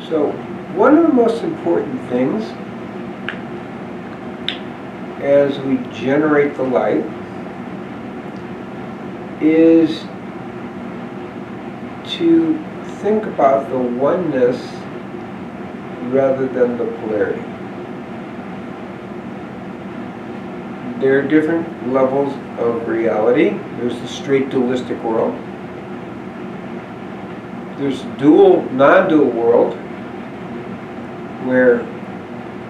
So, one of the most important things as we generate the light is to think about the oneness rather than the polarity. There are different levels of reality. There's the straight dualistic world. There's a dual, non-dual world where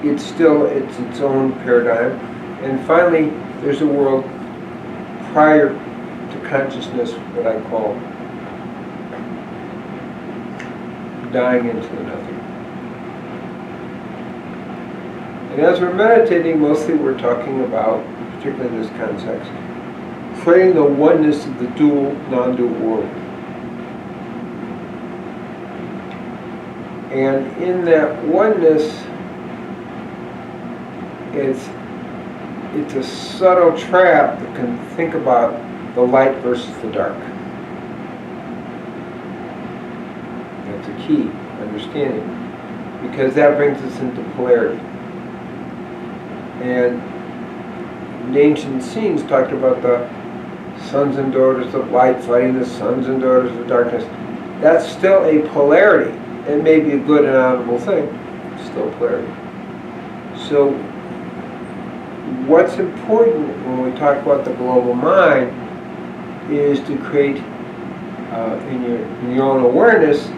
it's its own paradigm. And finally, there's a world prior to consciousness, what I call dying into the nothing. And as we're meditating, mostly we're talking about, particularly in this context, creating the oneness of the dual, non-dual world. And in that oneness, it's a subtle trap that can think about the light versus the dark. That's a key understanding, because that brings us into polarity. And in ancient scenes talked about the sons and daughters of light fighting the sons and daughters of darkness. That's still a polarity. It may be a good and honorable thing, it's still polarity. So what's important when we talk about the global mind is to create in your own awareness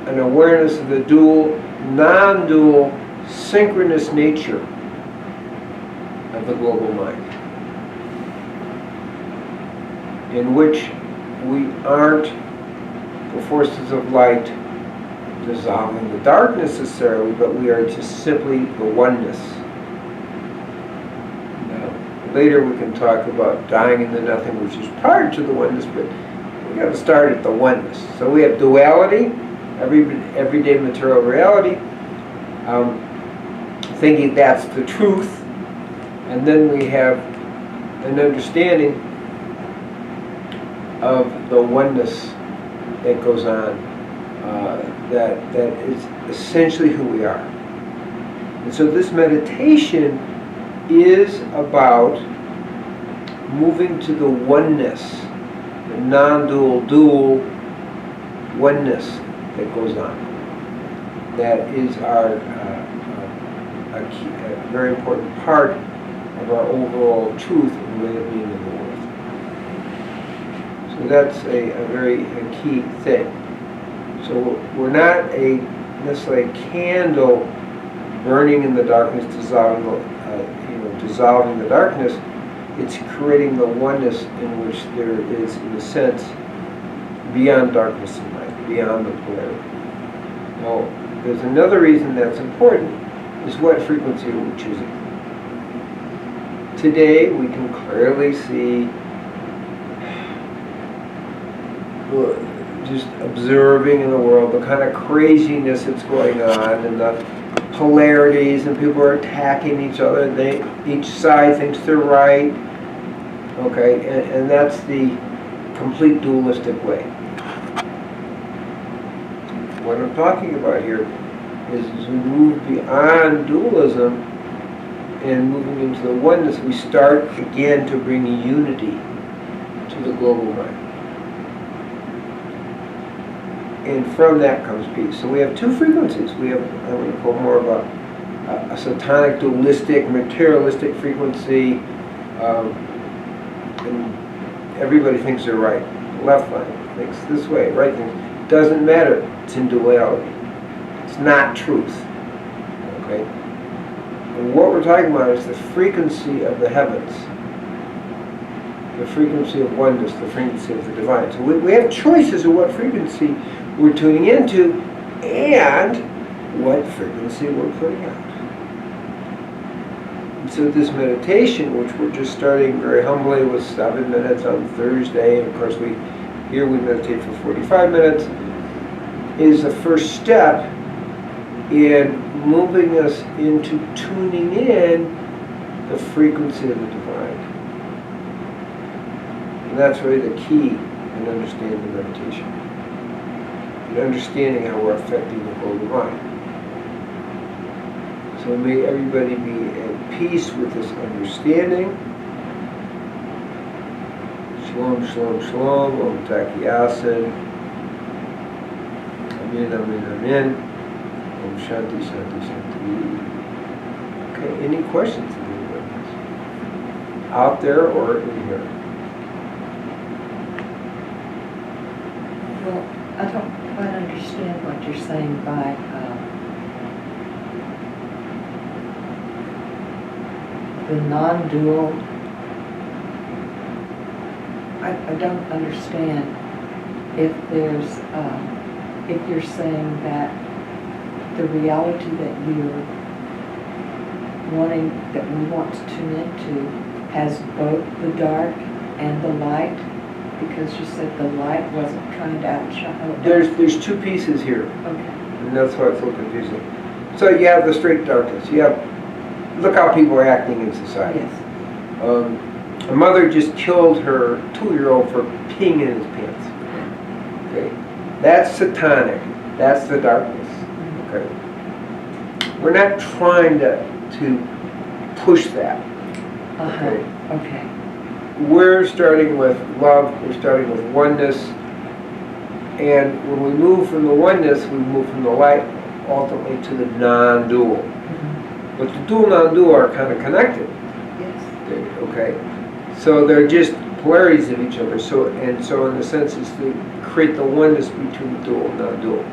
an awareness of the dual, non-dual, synchronous nature of the global mind, in which we aren't the forces of light dissolving the dark necessarily, but we are just simply the oneness. Now, later we can talk about dying in the nothing, which is prior to the oneness, but we got to start at the oneness. So we have duality, everyday material reality, thinking that's the truth, and then we have an understanding of the oneness that goes on. That is essentially who we are. And so this meditation is about moving to the oneness, the non-dual, dual oneness that goes on. That is a very important part of our overall truth and way of being in the world. So that's a very key thing. So we're not necessarily a candle burning in the darkness, dissolving the darkness. It's creating the oneness in which there is, in a sense, beyond darkness and light, beyond the polarity. Now, there's another reason that's important, is what frequency are we choosing. Today, we can clearly see just observing in the world the kind of craziness that's going on and the polarities, and people are attacking each other. Each side thinks they're right. Okay, and that's the complete dualistic way. What I'm talking about here is as we move beyond dualism and moving into the oneness, we start again to bring unity to the global mind. And from that comes peace. So we have two frequencies. We have, I'm going to call more of a satanic, dualistic, materialistic frequency. And everybody thinks they're right. The left line thinks this way, right thing. Doesn't matter. It's in duality. It's not truth. Okay? And what we're talking about is the frequency of the heavens. The frequency of oneness, the frequency of the divine. So we have choices of what frequency we're tuning into and what frequency we're putting out. And so this meditation, which we're just starting very humbly with 7 minutes on Thursday, and of course we meditate for 45 minutes, is the first step in moving us into tuning in the frequency of the divine. And that's really the key in understanding meditation. and understanding how we're affecting the whole divine. So may everybody be at peace with this understanding. Shalom, shalom, shalom. Om Takiyasin. Amen, amen, amen. Om Shanti, Shanti, Shanti. Okay, any questions of anybody else? Out there or in here? Well, I don't quite understand what you're saying by the non-dual. I don't understand if there's, if you're saying that the reality that you're wanting, that we want to tune into has both the dark and the light, because you said the light wasn't trying to outshine. There's two pieces here, Okay. and that's why it's a little confusing. So you have the straight darkness. You have, look how people are acting in society. Yes. A mother just killed her 2-year-old for peeing in his pants. Okay, that's satanic. That's the darkness. Okay, we're not trying to push that. Okay. Okay. We're starting with love. We're starting with oneness. And when we move from the oneness, we move from the light ultimately to the non-dual. Mm-hmm. But the dual non-dual are kind of connected. Yes. Okay. So they're just polarities of each other. So in the sense is to create the oneness between dual and non-dual. I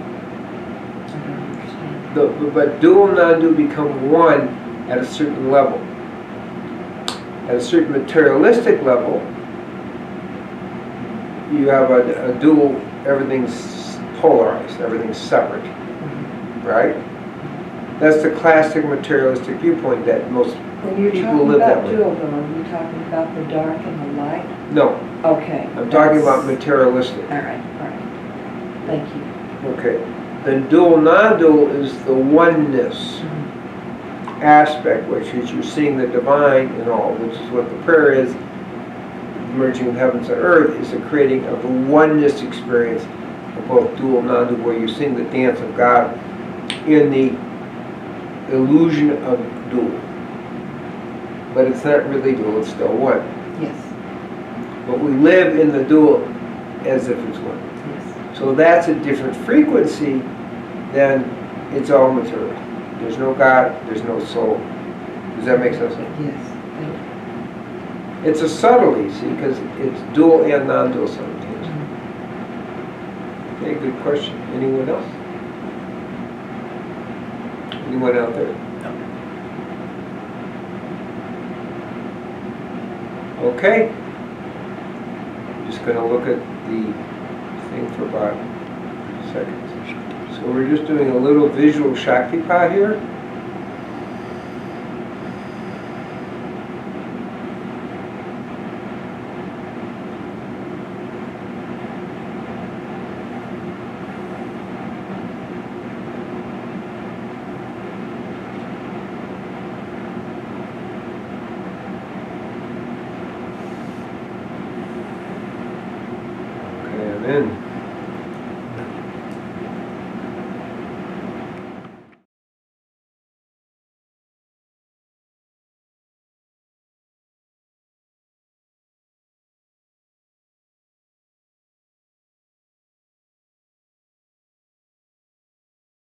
don't understand. But dual and non-dual become one at a certain level. At a certain materialistic level, you have a dual, everything's polarized, everything's separate, right? That's the classic materialistic viewpoint that most When you're people talking live that about way. dual, though, are you talking about the dark and the light? No, Okay. I'm talking about materialistic. All right, all right. Thank you. Okay. Then dual non-dual is the oneness aspect, which is you're seeing the divine in all, which is what the prayer is. Merging of heavens and earth is the creating of a oneness experience of both dual and non-dual, where you're seeing the dance of God in the illusion of dual. But it's not really dual, it's still one. Yes. But we live in the dual as if it's one. Yes. So that's a different frequency than it's all material. There's no God, there's no soul. Does that make sense? Yes. Thank you. It's a subtlety, see, because it's dual and non-dual simultaneously. Okay, good question. Anyone else? Anyone out there? Okay. Just going to look at the thing for about seconds. So we're just doing a little visual Shaktipat here. Okay, I'm in.